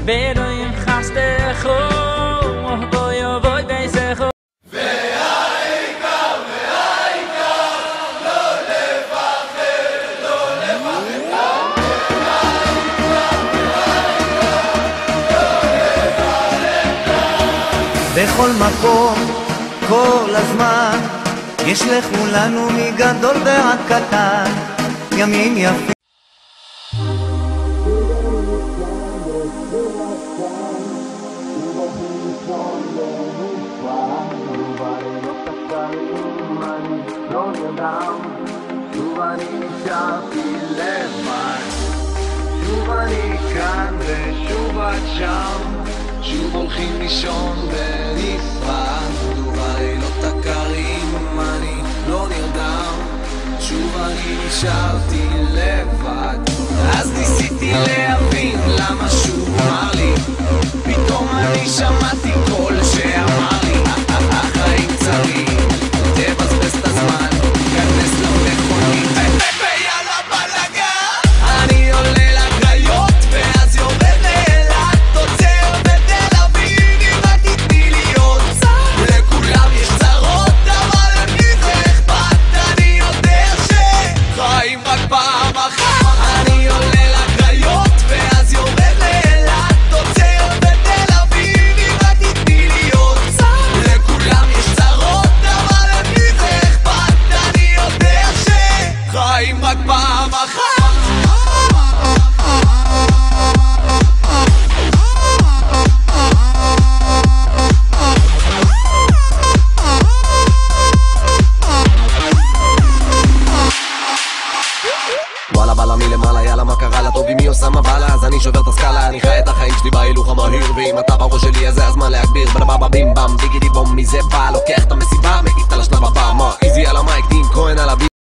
ולא יחסתך בואי ובואי ביסך והעיקר לא לפחד, לא לפחד. בכל מקום, כל הזמן, יש לכולנו מגדול ועד קטן, ימים יפים. שוב אני נשארתי לבד, שוב אני כאן ושוב את שם, שוב הולכים לישון בנפרד, ובלילות הקרים אני לא נרדם, שוב אני נשארתי לבד. אז ניסיתי להבין למה שוב אמר לי, פתאום אני שמעתי קול שאמר לי החיים צרים, תבזבז את הזמן, כנס למכונית ויאללה בלגן. אני עולה לקריות ואז יורד לאילת, עוצר בתל אביב אם רק תתני לי עוד צד. לכולם יש צרות אבל למי זה אכפת, אני יודע שחיים רק פעם אחת. אני עולה לקריות ואז יורד לאילת, עוצר בתל אביב אם רק תתני לי עוד צד. לכולם יש צרות אבל למי זה אכפת, אני יודע שחיים רק פעם אחת. וואלה בלה מלמעלה, יאללה מה קרה לה, טוב אם היא עושה מבלה אז אני שובר את הסקאלה, אני חי את החיים שלי בהילוך המהיר, ואם אתה בראש שלי אז זה הזמן להגביר. בלבבה בים בם דיגידי בום, מזה בא לוקח את המסיבה, מגיב על השלב הבא, מה איזי על המייק, דין כהן על הביט.